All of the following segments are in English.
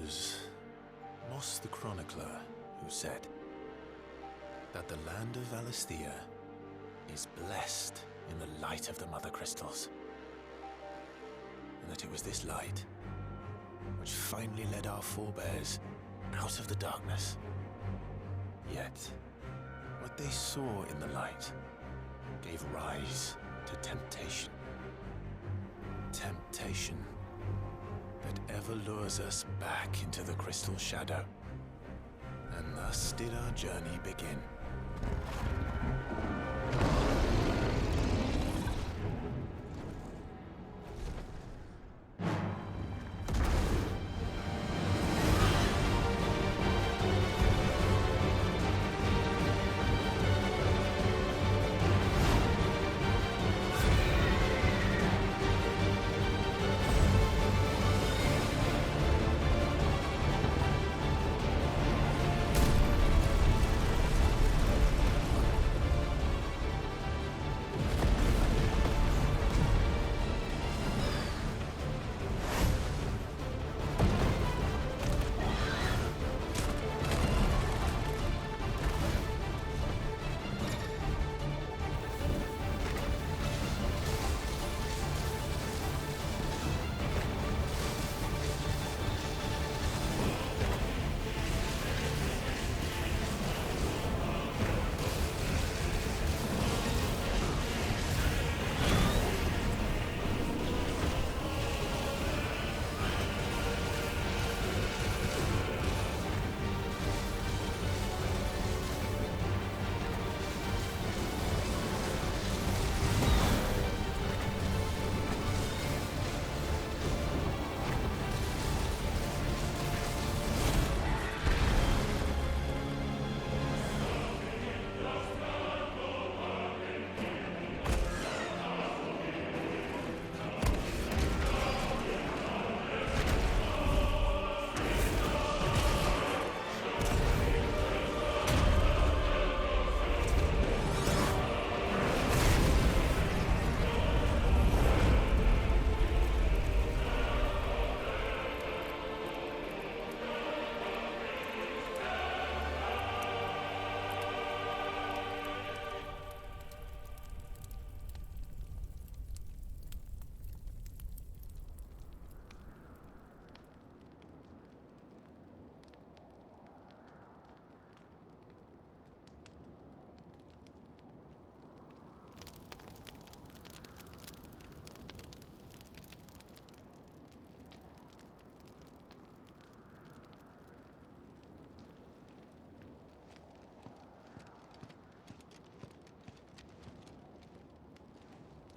was Moss the Chronicler who said that the land of Valisthea is blessed in the light of the Mother Crystals, and that it was this light which finally led our forebears out of the darkness. Yet, what they saw in the light gave rise to temptation. Temptation that ever lures us back into the crystal shadow. And thus did our journey begin.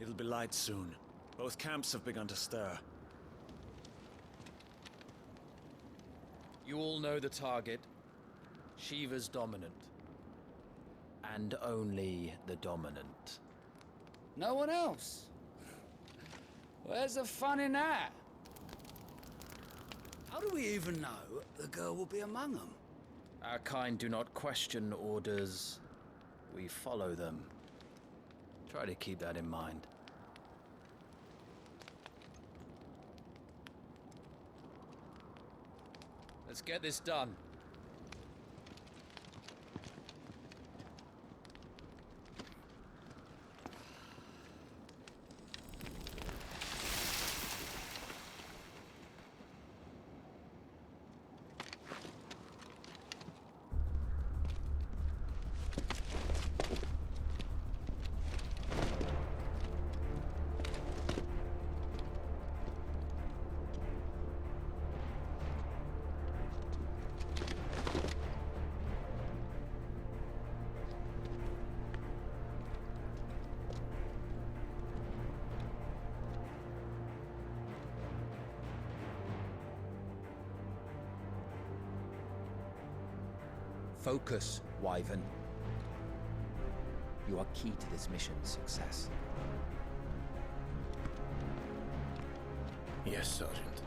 It'll be light soon. Both camps have begun to stir. You all know the target. Shiva's dominant. And only the dominant. No one else? Where's the fun in that? How do we even know the girl will be among them? Our kind do not question orders. We follow them. Try to keep that in mind. Let's get this done. Focus, Wyvern. You are key to this mission's success. Yes, Sergeant.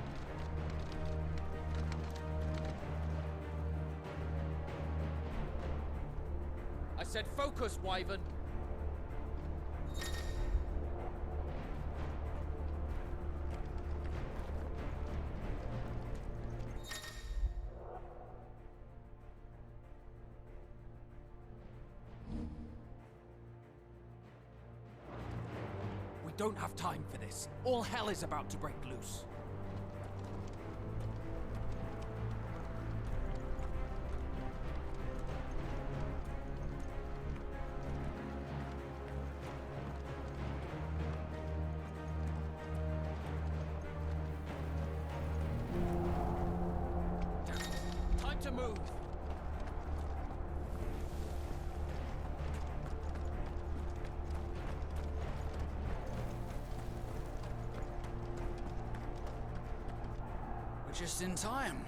I said focus, Wyvern! don't have time for this. All hell is about to break loose. Time to move. We're just in time.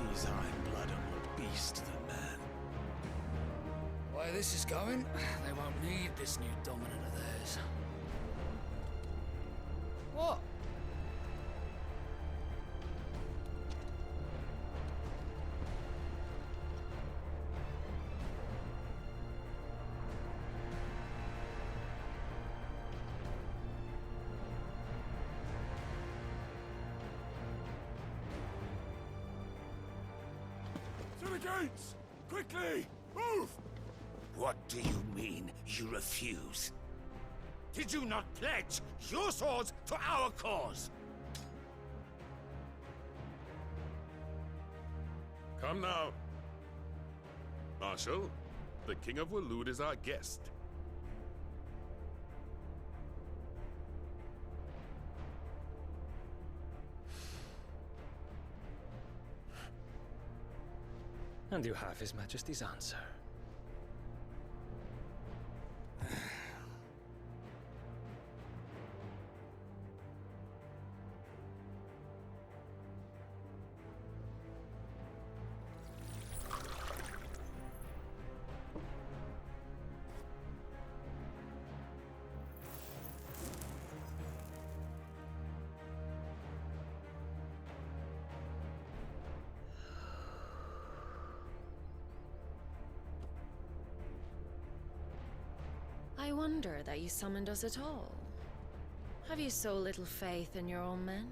These Iron Blood are more beast than man. The way this is going, they won't need this new dominant of theirs. What? To the gates! Quickly! Move! What do you mean, you refuse? Did you not pledge your swords to our cause? Come now. Marshal, the King of Waloed is our guest. And you have His Majesty's answer. I wonder that you summoned us at all. Have you so little faith in your own men?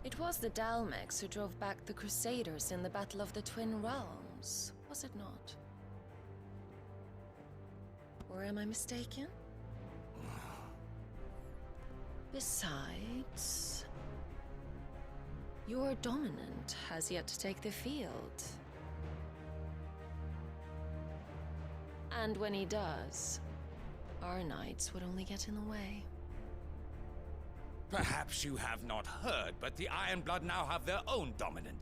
It was the Dalmex who drove back the Crusaders in the Battle of the Twin Realms, was it not? Or am I mistaken? Besides, your dominant has yet to take the field. And when he does, our knights would only get in the way. Perhaps you have not heard, but the Iron Blood now have their own dominant.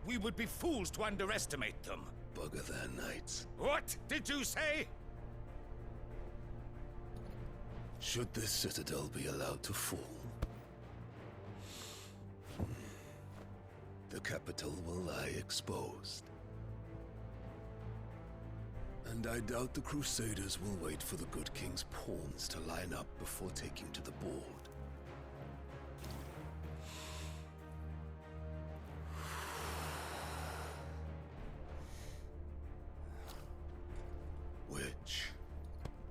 We would be fools to underestimate them. Bugger their knights. What did you say? Should this citadel be allowed to fall, the capital will lie exposed. And I doubt the Crusaders will wait for the good king's pawns to line up before taking to the board. Which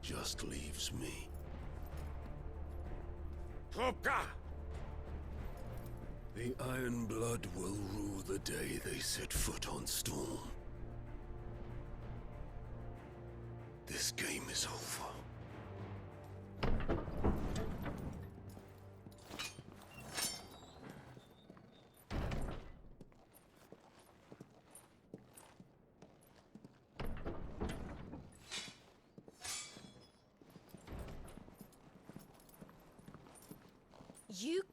just leaves me. Hopka! The Iron Blood will rue the day they set foot on Storm. This game is over.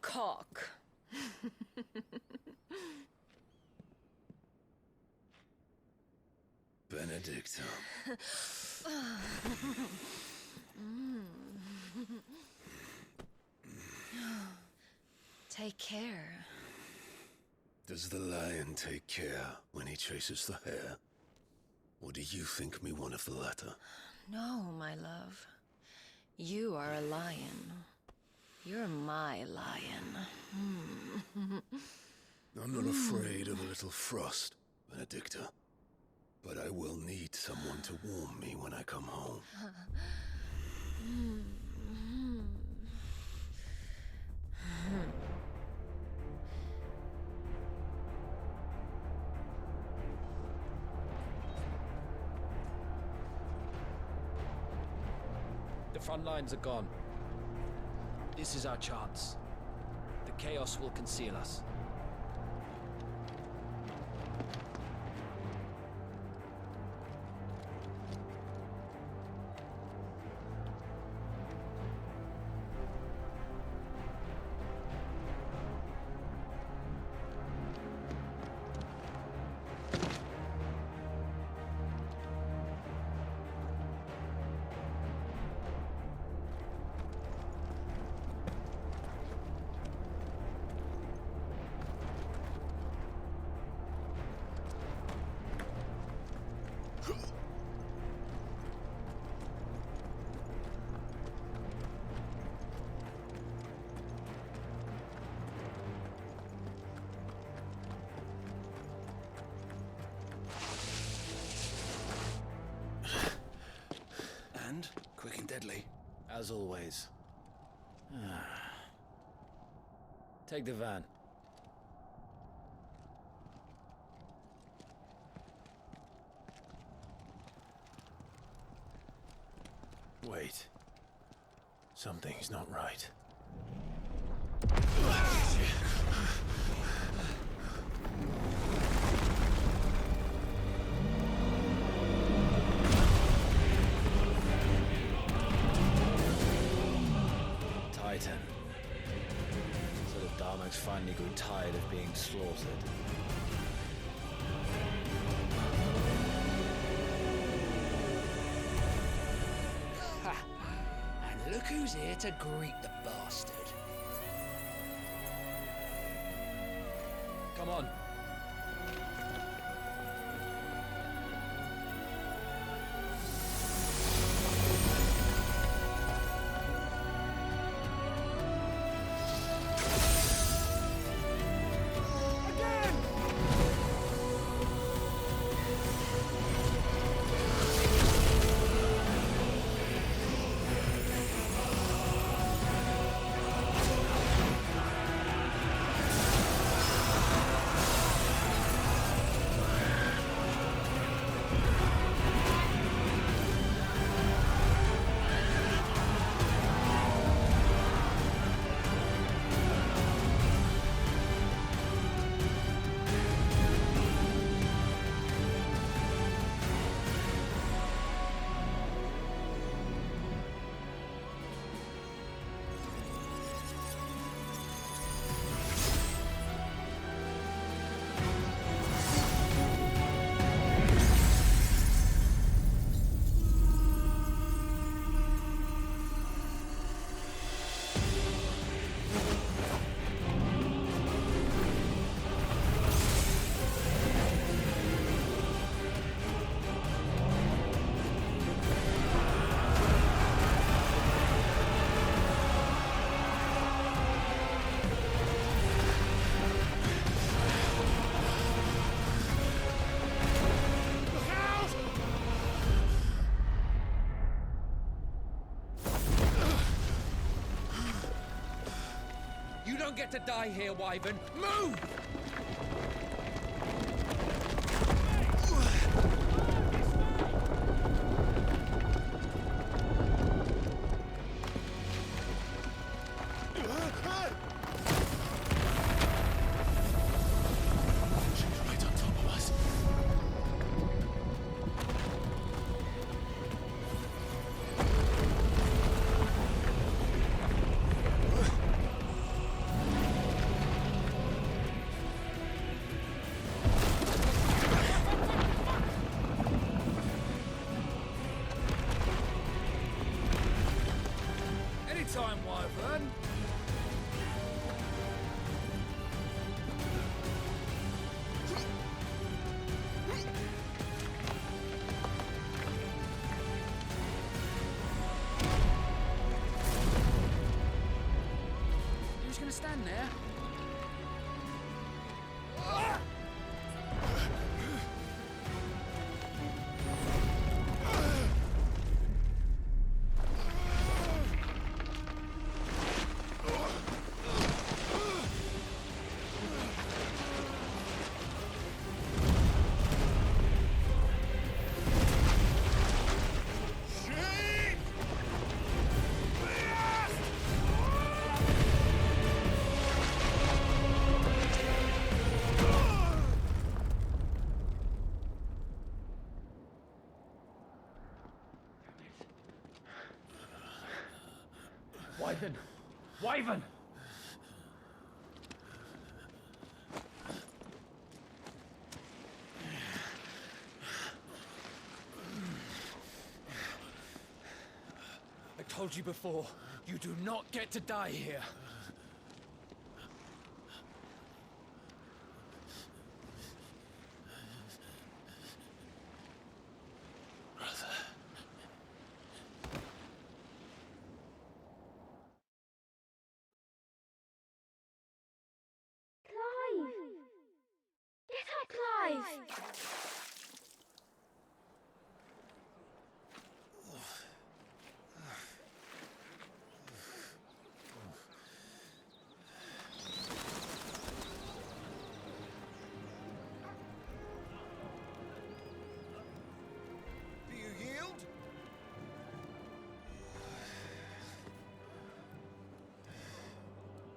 cock. Benedicta. Take care. Does the lion take care when he chases the hare? Or do you think me one of the latter? No, my love. You are a lion. You're my lion. I'm not afraid of a little frost, Benedicta. But I will need someone to warm me when I come home. The front lines are gone. This is our chance. The chaos will conceal us. And quick and deadly. As always. Take the van. Wait. Something's not right. Titan. So the Darmaks finally grew tired of being slaughtered. And look who's here to greet the bastard. Come on. You don't get to die here, Wyvern. Move! time, Wyvern. You're just gonna stand there? Wyvern! Wyvern! I told you before, you do not get to die here. Get up, Clive! Do you yield?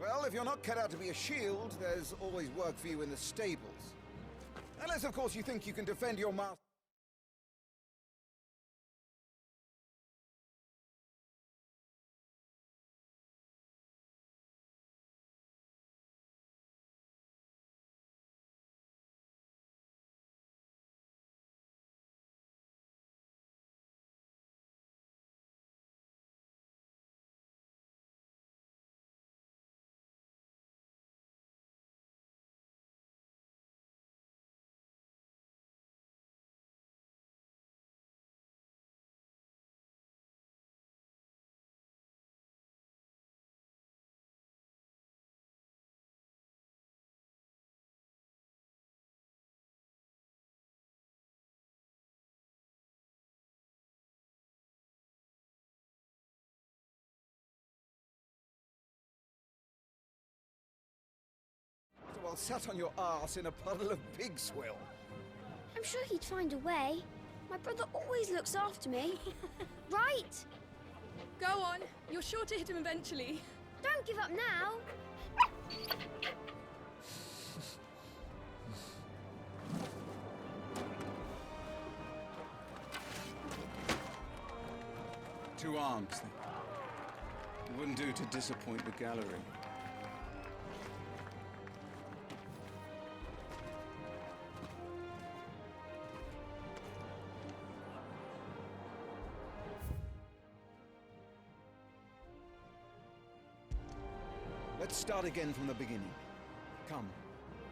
Well, if you're not cut out to be a shield, there's always work for you in the stables. Unless, of course, you think you can defend your master. While sat on your arse in a puddle of pig swill. I'm sure he'd find a way. My brother always looks after me. Right? Go on. You're sure to hit him eventually. Don't give up now. Two arms, then. It wouldn't do to disappoint the gallery. Let's start again from the beginning. Come,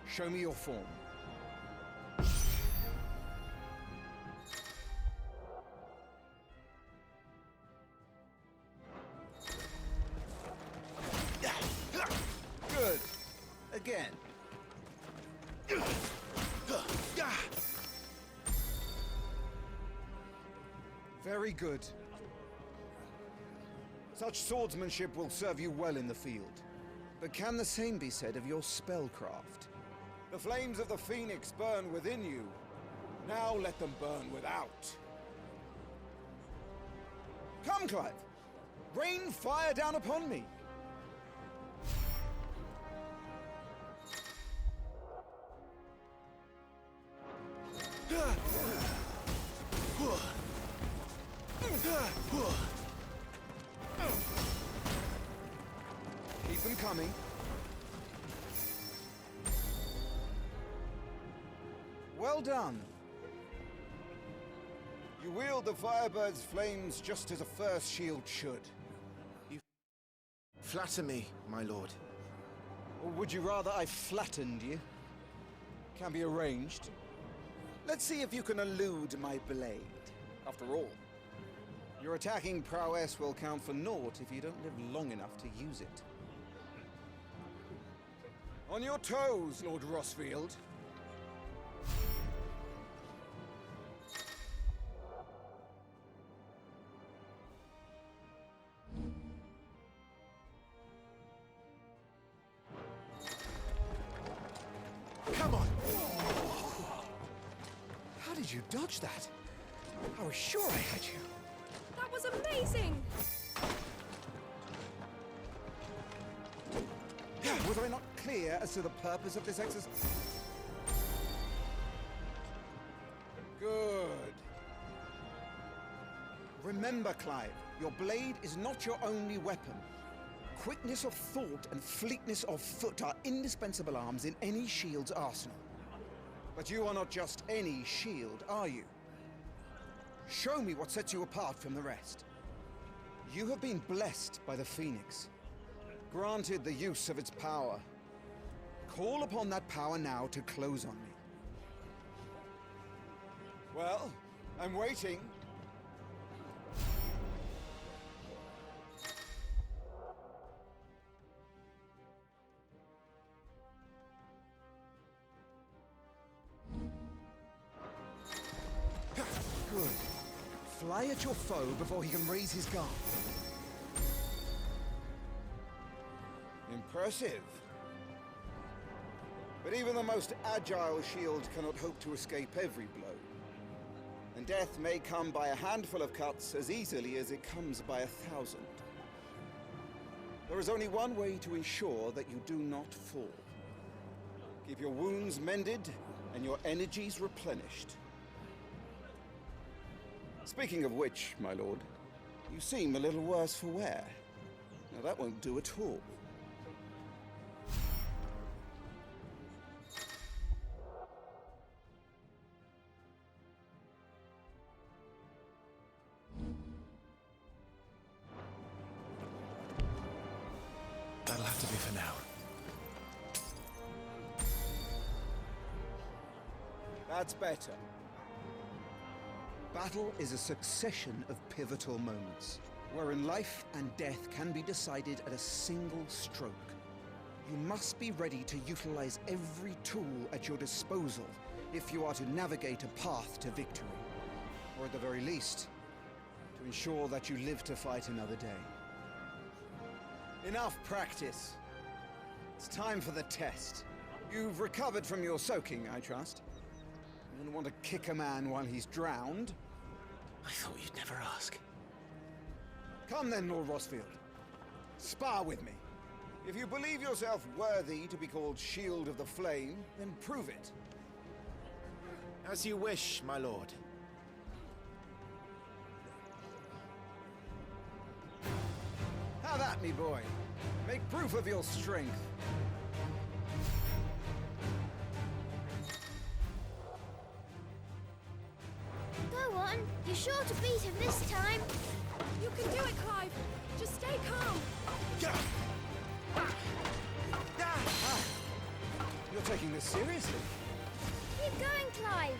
show me your form. Good. Again. Very good. Such swordsmanship will serve you well in the field. But can the same be said of your spellcraft? The flames of the Phoenix burn within you. Now let them burn without. Come, Clive. Rain fire down upon me. Keep them coming. Well done. You wield the Firebird's flames just as a first shield should. Flatter me, my lord. Or would you rather I flattened you? Can be arranged. Let's see if you can elude my blade. After all, your attacking prowess will count for naught if you don't live long enough to use it. On your toes, Lord Rossfield. Come on! How did you dodge that? I was sure I had you. That was amazing! Was I not clear as to the purpose of this exercise? Good. Remember, Clive, your blade is not your only weapon. Quickness of thought and fleetness of foot are indispensable arms in any shield's arsenal. But you are not just any shield, are you? Show me what sets you apart from the rest. You have been blessed by the Phoenix, granted the use of its power. Call upon that power now to close on me. Well, I'm waiting. Good. Fly at your foe before he can raise his guard. Impressive. But even the most agile shield cannot hope to escape every blow. And death may come by a handful of cuts as easily as it comes by 1,000. There is only one way to ensure that you do not fall. Keep your wounds mended and your energies replenished. Speaking of which, my lord, you seem a little worse for wear. Now that won't do at all. That'll have to be for now. That's better. Battle is a succession of pivotal moments, wherein life and death can be decided at a single stroke. You must be ready to utilize every tool at your disposal if you are to navigate a path to victory. Or at the very least, to ensure that you live to fight another day. Enough practice. It's time for the test. You've recovered from your soaking, I trust. You wouldn't want to kick a man while he's drowned. I thought you'd never ask. Come then, Lord Rossfield. Spar with me. If you believe yourself worthy to be called Shield of the Flame, then prove it. As you wish, my lord. Have at me, boy. Make proof of your strength. Go on. You're sure to beat him this time. You can do it, Clive. Just stay calm. You're taking this seriously. Keep going, Clive.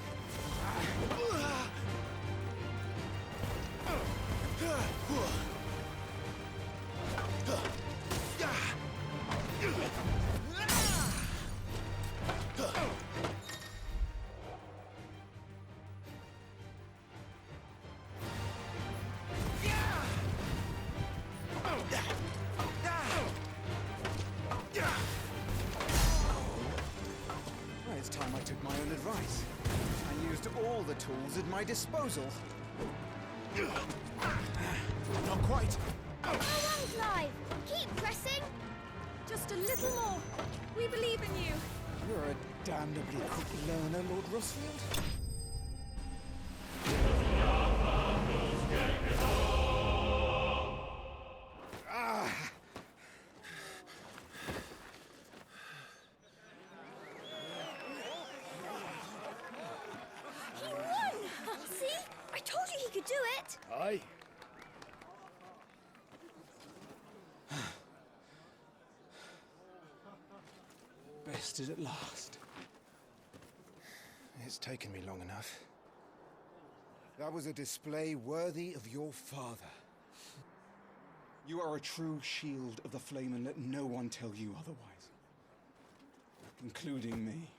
It's time I took my own advice. I used all the tools at my disposal. Not quite. Go on, Clive. Keep pressing. Just a little more. We believe in you. You're a damnably quick learner, Lord Rossfield. He won! See? I told you he could do it. Aye. rested at last. It's taken me long enough. That was a display worthy of your father. You are a true shield of the flame, and let no one tell you otherwise. Including me.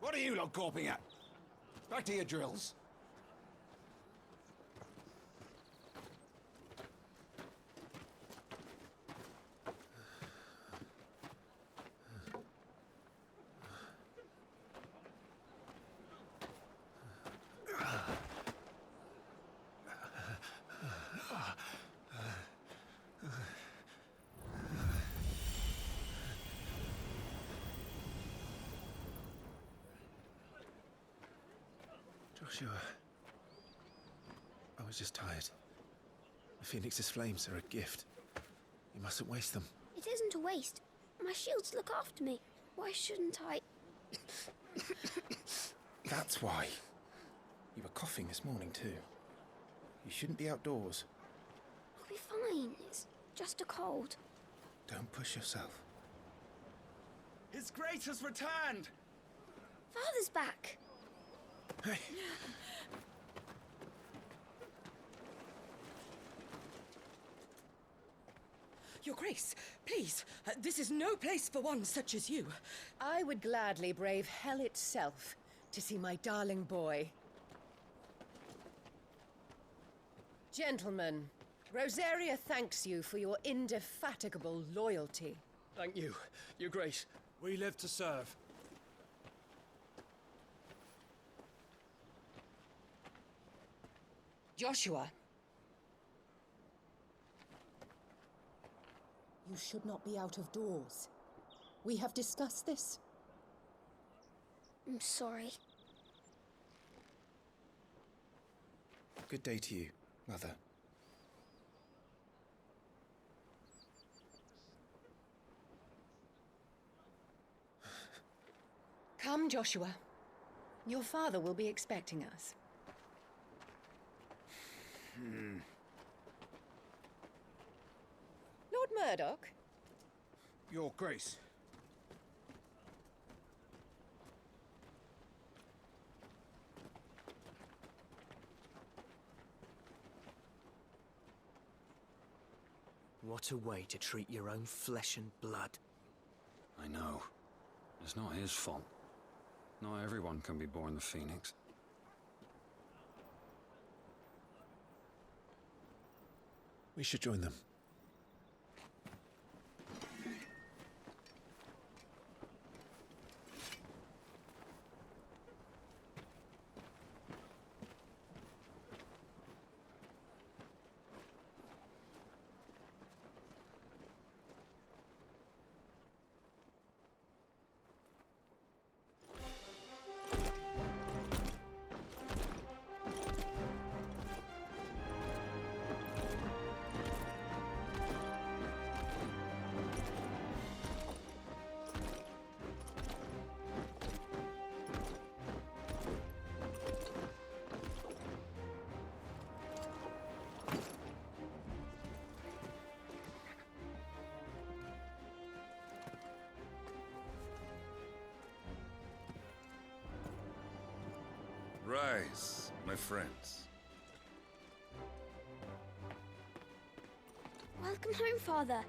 What are you lot gawping at? Back to your drills. Joshua, I was just tired. The Phoenix's flames are a gift. You mustn't waste them. It isn't a waste. My shields look after me. Why shouldn't I? That's why. You were coughing this morning too. You shouldn't be outdoors. I'll be fine. It's just a cold. Don't push yourself. His Grace has returned! Father's back. Hey. Your Grace, please, this is no place for one such as you. I would gladly brave hell itself to see my darling boy. Gentlemen, Rosaria thanks you for your indefatigable loyalty. Thank you, Your Grace. We live to serve. Joshua. You should not be out of doors. We have discussed this. I'm sorry. Good day to you, Mother. Come, Joshua. Your father will be expecting us. Lord Murdoch? Your Grace. What a way to treat your own flesh and blood. I know. It's not his fault. Not everyone can be born the Phoenix. We should join them. Rise, my friends. Welcome home, Father.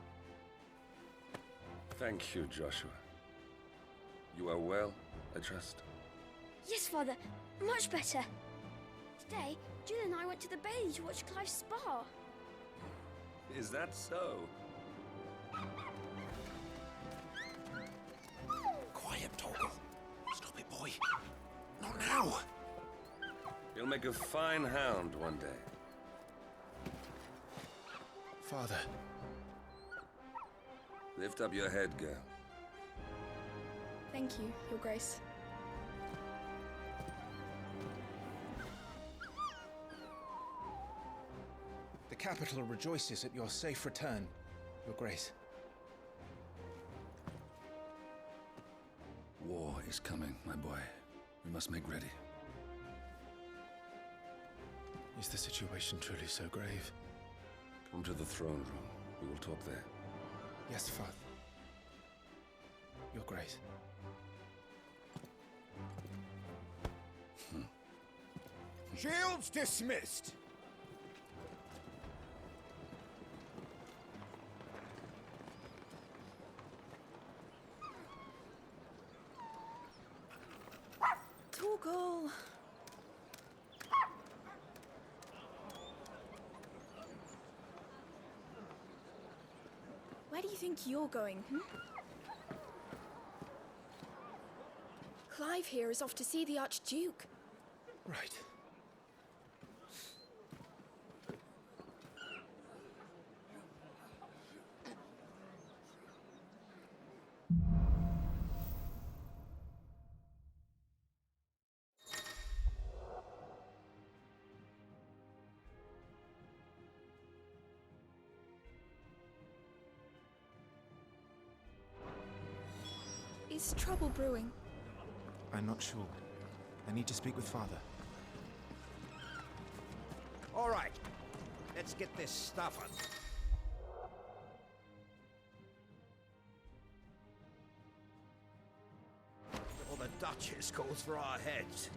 Thank you, Joshua. You are well, I trust? Yes, Father. Much better. Today, Jill and I went to the Bailey to watch Clive's spa. Is that so? Quiet, Torgal. Stop it, boy. Not now. You'll make a fine hound one day. Father. Lift up your head, girl. Thank you, Your Grace. The capital rejoices at your safe return, Your Grace. War is coming, my boy. We must make ready. Is the situation truly so grave? Come to the throne room. We will talk there. Yes, Father. Your Grace. Shields dismissed! Torgal. Where do you think you're going, Clive here is off to see the Archduke. Right. Is trouble brewing? I'm not sure. I need to speak with Father. All right. Let's get this stuff on. Or the Duchess calls for our heads.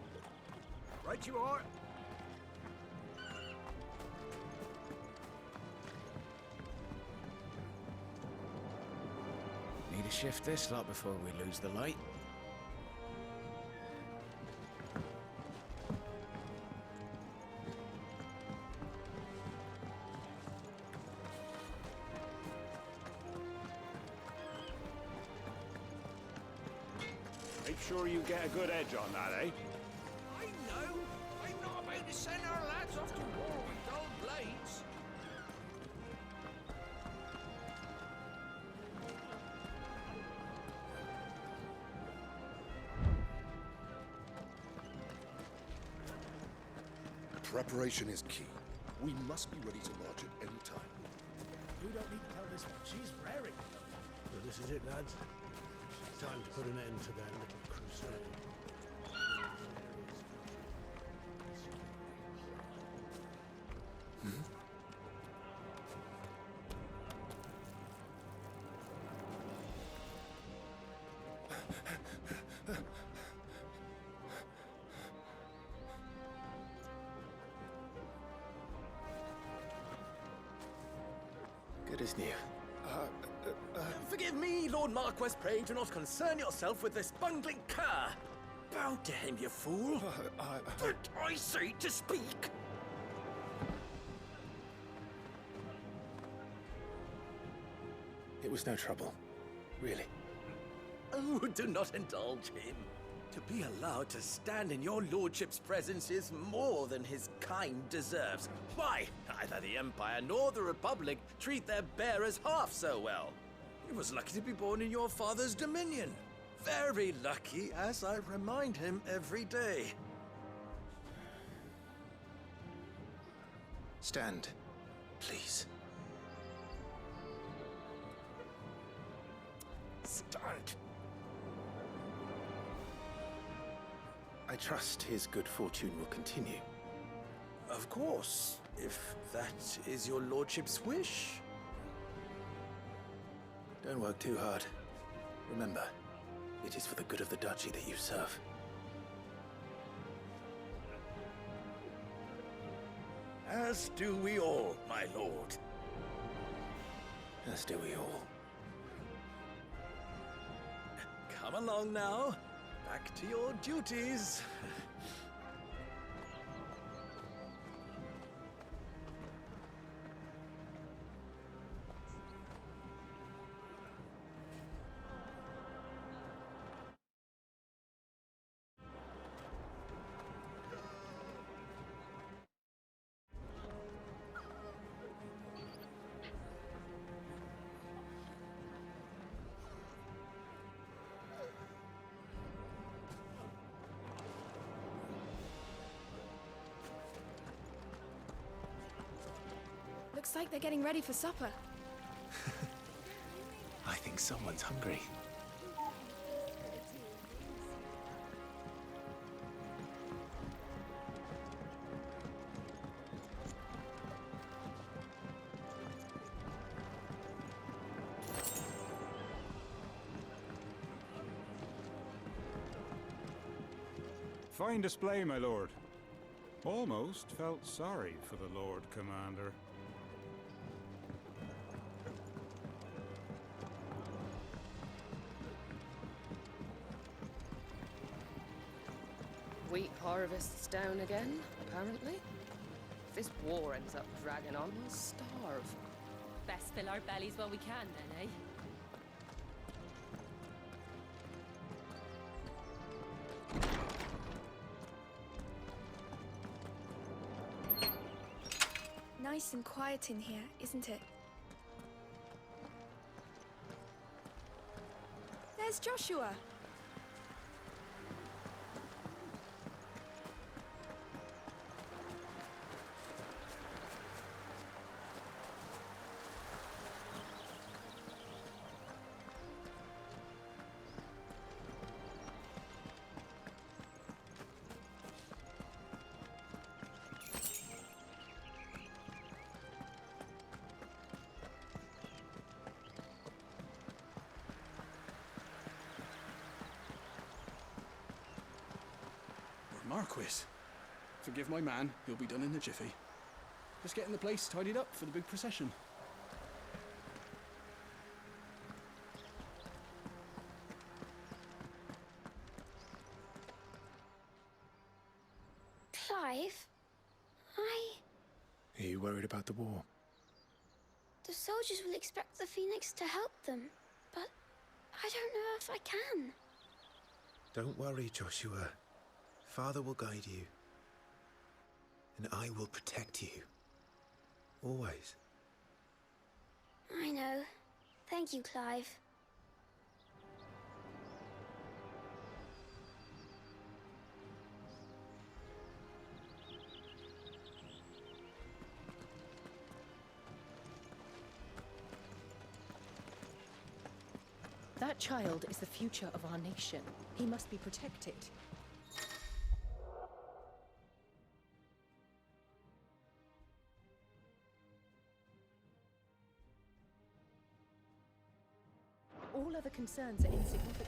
Right you are. Need to shift this lot before we lose the light. Make sure you get a good edge on that, eh? I know. I'm not about to send our lads off to war with dull blades. Preparation is key. We must be ready to march at any time. You don't need to tell this one. She's raring. So this is it, lads. Time to put an end to their little crusade. Good as new. Forgive me, Lord Marquess, pray do not concern yourself with this bungling cur. Bow to him, you fool. But I say to speak. It was no trouble. Really. Oh, do not indulge him. To be allowed to stand in your lordship's presence is more than his kind deserves. Why, neither the Empire nor the Republic treat their bearers half so well. He was lucky to be born in your father's dominion. Very lucky, as I remind him every day. Stand, please. Stand. I trust his good fortune will continue. Of course, if that is your lordship's wish. Don't work too hard. Remember, it is for the good of the duchy that you serve. As do we all, my lord. As do we all. Come along now. Back to your duties. Looks like they're getting ready for supper. I think someone's hungry. Fine display, my lord. Almost felt sorry for the Lord Commander. Wheat harvest's down again, apparently. If this war ends up dragging on, we'll starve. Best fill our bellies while we can, then, eh? Nice and quiet in here, isn't it? There's Joshua. Marquis. Forgive my man, he'll be done in a jiffy. Just getting the place tidied up for the big procession. Clive? Are you worried about the war? The soldiers will expect the Phoenix to help them, but I don't know if I can. Don't worry, Joshua. Father will guide you. And I will protect you. Always. I know. Thank you, Clive. That child is the future of our nation. He must be protected. All other concerns are insignificant.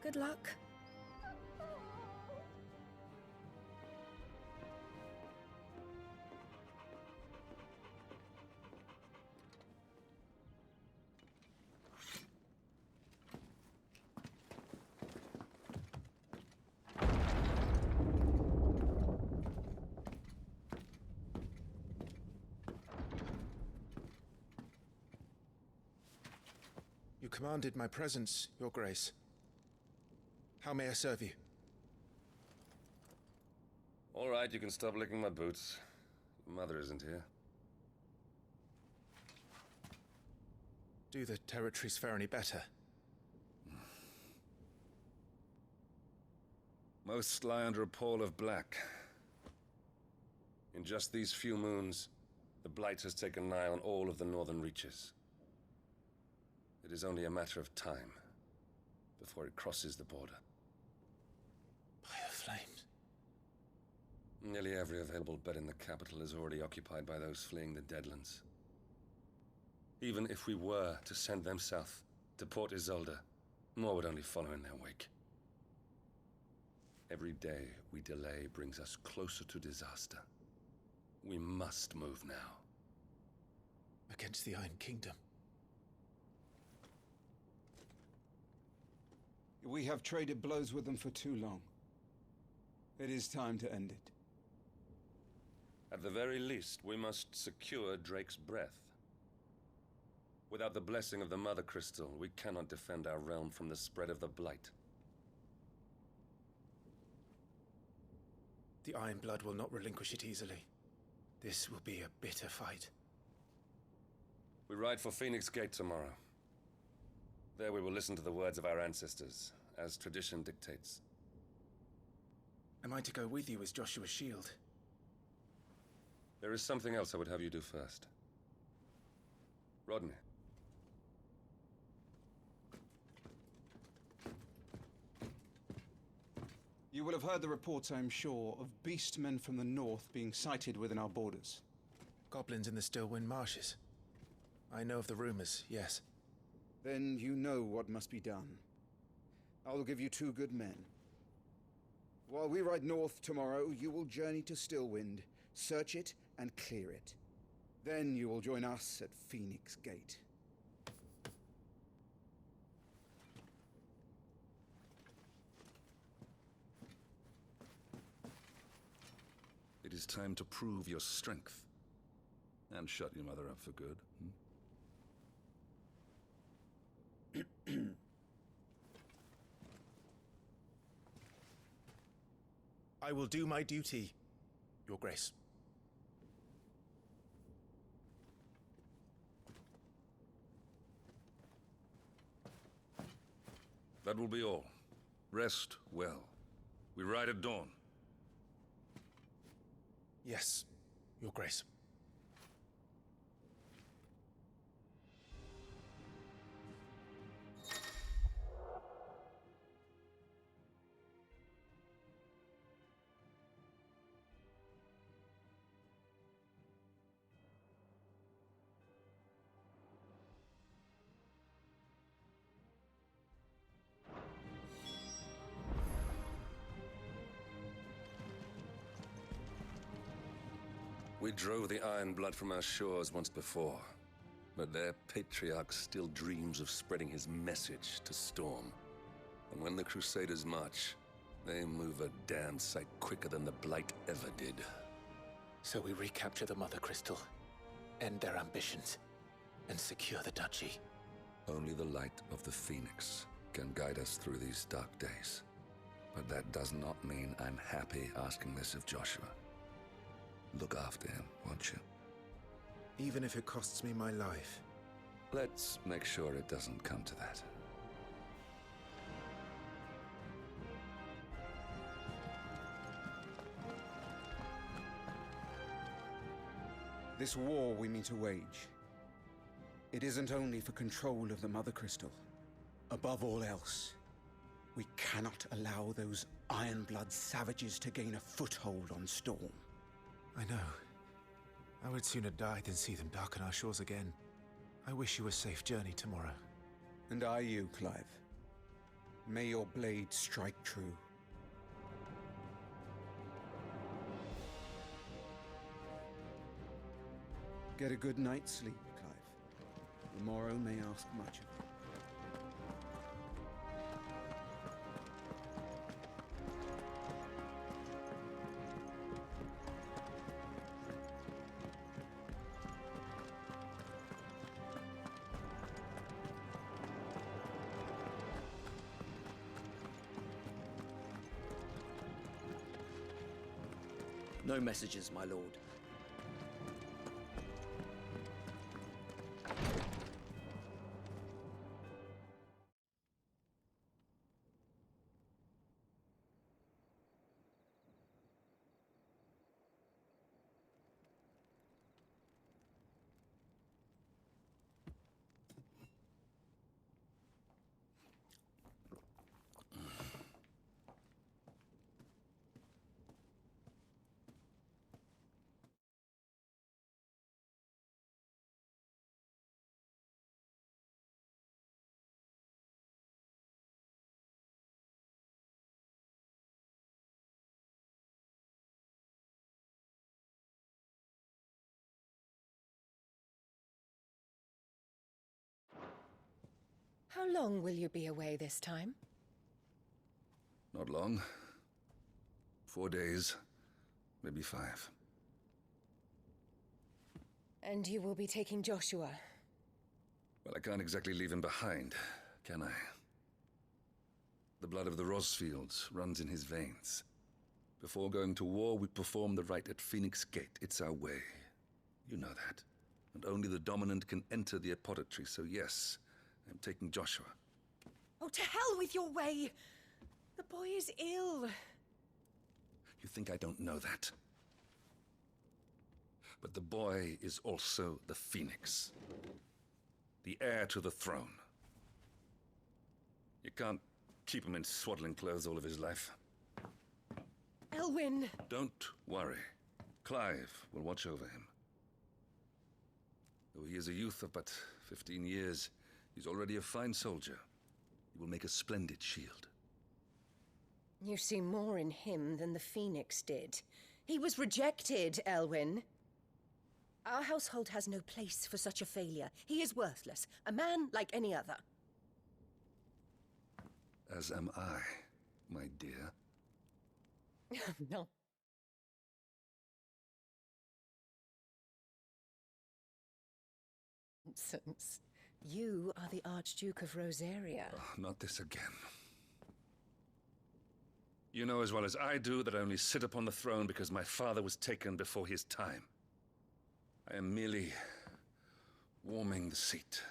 Good luck. You commanded my presence, Your Grace. How may I serve you? All right, you can stop licking my boots. Mother isn't here. Do the territories fare any better? Most lie under a pall of black. In just these few moons, the Blight has taken nigh on all of the northern reaches. It is only a matter of time before it crosses the border. By the flames. Nearly every available bed in the capital is already occupied by those fleeing the Deadlands. Even if we were to send them south, to Port Isolde, more would only follow in their wake. Every day we delay brings us closer to disaster. We must move now. Against the Iron Kingdom. We have traded blows with them for too long. It is time to end it. At the very least, we must secure Drake's breath. Without the blessing of the Mother Crystal, we cannot defend our realm from the spread of the Blight. The Iron Blood will not relinquish it easily. This will be a bitter fight. We ride for Phoenix Gate tomorrow. There we will listen to the words of our ancestors, as tradition dictates. Am I to go with you as Joshua's shield? There is something else I would have you do first. Rodney. You will have heard the reports, I am sure, of beastmen from the north being sighted within our borders. Goblins in the Stillwind marshes. I know of the rumors, yes. Then you know what must be done. I will give you 2 good men. While we ride north tomorrow, you will journey to Stillwind, search it, and clear it. Then you will join us at Phoenix Gate. It is time to prove your strength. And shut your mother up for good. I will do my duty, Your Grace. That will be all. Rest well. We ride at dawn. Yes, Your Grace. We drove the Iron Blood from our shores once before, but their patriarch still dreams of spreading his message to Storm. And when the Crusaders march, they move a damn sight quicker than the Blight ever did. So we recapture the Mother Crystal, end their ambitions, and secure the duchy. Only the light of the Phoenix can guide us through these dark days. But that does not mean I'm happy asking this of Joshua. Look after him, won't you? Even if it costs me my life. Let's make sure it doesn't come to that. This war we mean to wage, it isn't only for control of the Mother Crystal. Above all else, we cannot allow those Ironblood savages to gain a foothold on Storm. I know. I would sooner die than see them darken our shores again. I wish you a safe journey tomorrow. And I you, Clive. May your blade strike true. Get a good night's sleep, Clive. The morrow may ask much of you. No messages, my lord. How long will you be away this time? Not long. 4 days, maybe 5. And you will be taking Joshua? Well, I can't exactly leave him behind, can I? The blood of the Rosfields runs in his veins. Before going to war, we perform the rite at Phoenix Gate. It's our way. You know that. And only the dominant can enter the apothecary, so yes, I'm taking Joshua. Oh, to hell with your way! The boy is ill. You think I don't know that? But the boy is also the Phoenix. The heir to the throne. You can't keep him in swaddling clothes all of his life. Elwyn! Don't worry. Clive will watch over him. Though he is a youth of but 15 years, he's already a fine soldier. He will make a splendid shield. You see more in him than the Phoenix did. He was rejected, Elwyn. Our household has no place for such a failure. He is worthless, a man like any other. As am I, my dear. No. Nonsense. You are the Archduke of Rosaria. Oh, not this again. You know as well as I do that I only sit upon the throne because my father was taken before his time. I am merely warming the seat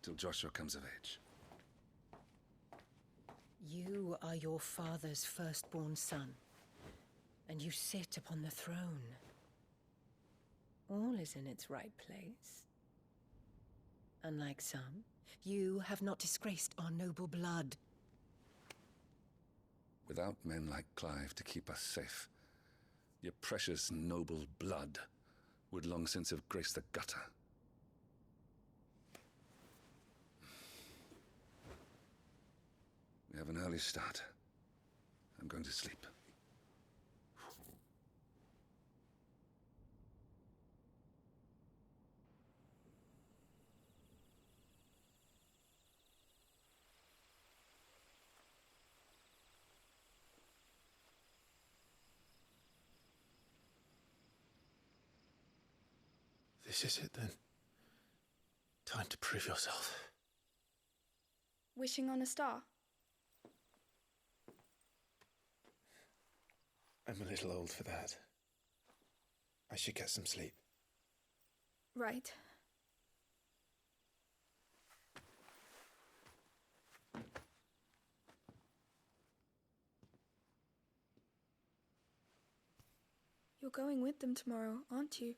till Joshua comes of age. You are your father's firstborn son, and you sit upon the throne. All is in its right place. Unlike some, you have not disgraced our noble blood. Without men like Clive to keep us safe, your precious noble blood would long since have graced the gutter. We have an early start. I'm going to sleep. This is it then. Time to prove yourself. Wishing on a star? I'm a little old for that. I should get some sleep. Right. You're going with them tomorrow, aren't you?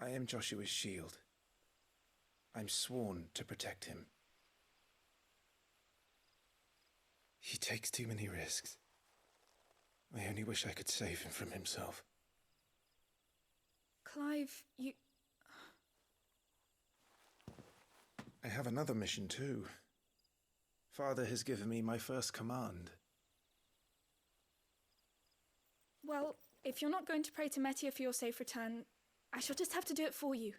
I am Joshua's shield. I'm sworn to protect him. He takes too many risks. I only wish I could save him from himself. Clive, you... I have another mission too. Father has given me my first command. Well, if you're not going to pray to Metia for your safe return, I shall just have to do it for you.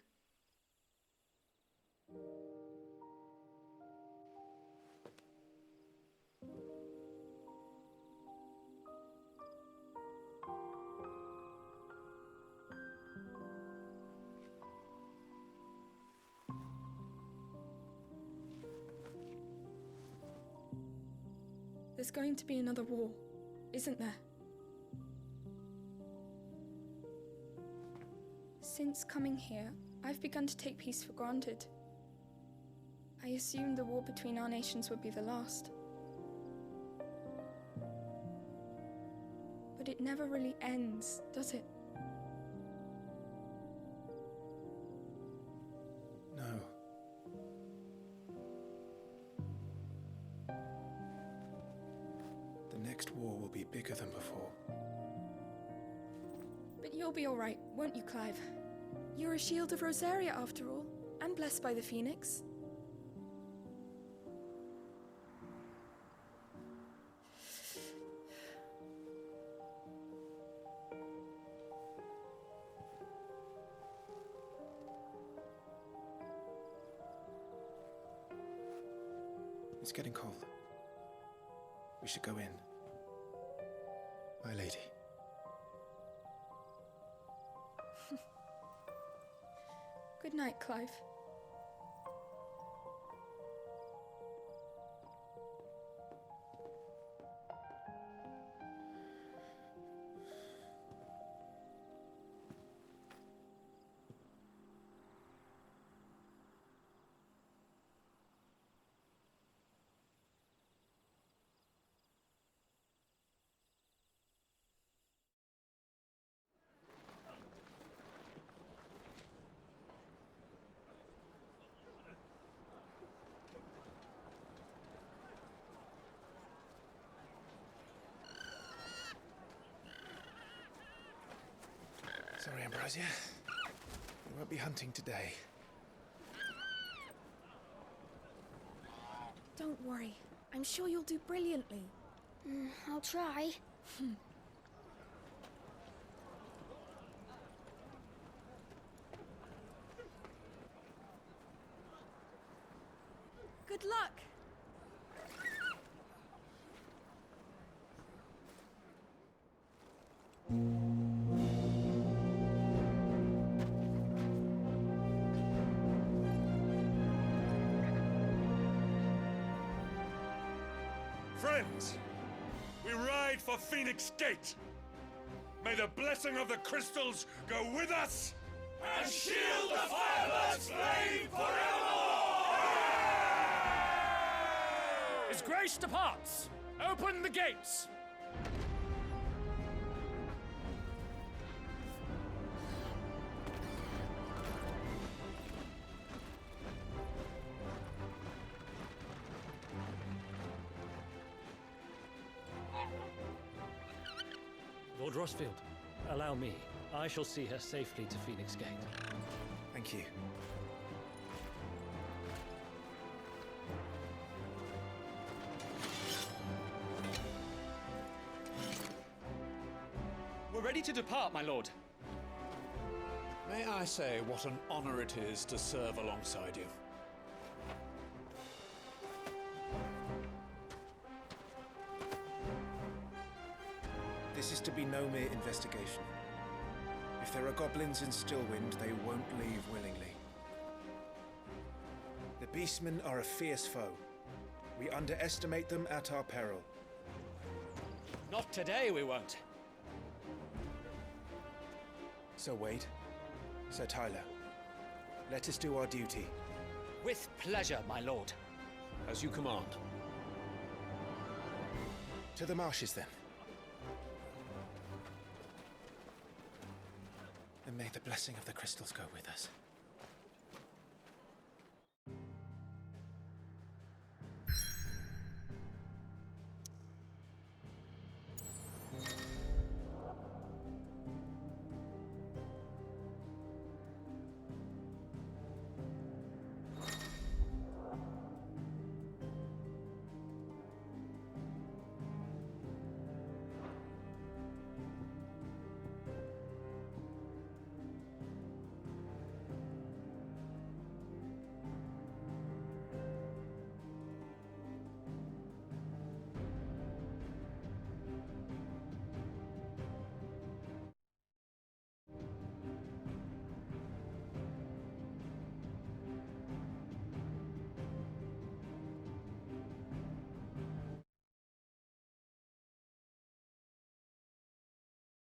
There's going to be another war, isn't there? Since coming here, I've begun to take peace for granted. I assumed the war between our nations would be the last. But it never really ends, does it? No. The next war will be bigger than before. But you'll be all right, won't you, Clive? You're a shield of Rosaria, after all, and blessed by the Phoenix. It's getting cold. We should go in. My lady. Good night, Clive. Sorry, Ambrosia. We won't be hunting today. Don't worry. I'm sure you'll do brilliantly. I'll try. Good luck! Friends, we ride for Phoenix Gate. May the blessing of the crystals go with us And shield the Firebird's flame forevermore! His Grace departs! Open the gates! Lord Rossfield, allow me. I shall see her safely to Phoenix Gate. Thank you. We're ready to depart, my lord. May I say what an honor it is to serve alongside you? This is to be no mere investigation. If there are goblins in Stillwind, they won't leave willingly. The Beastmen are a fierce foe. We underestimate them at our peril. Not today, we won't. Sir Wade, Sir Tyler, let us do our duty. With pleasure, my lord. As you command. To the marshes, then. And may the blessing of the crystals go with us.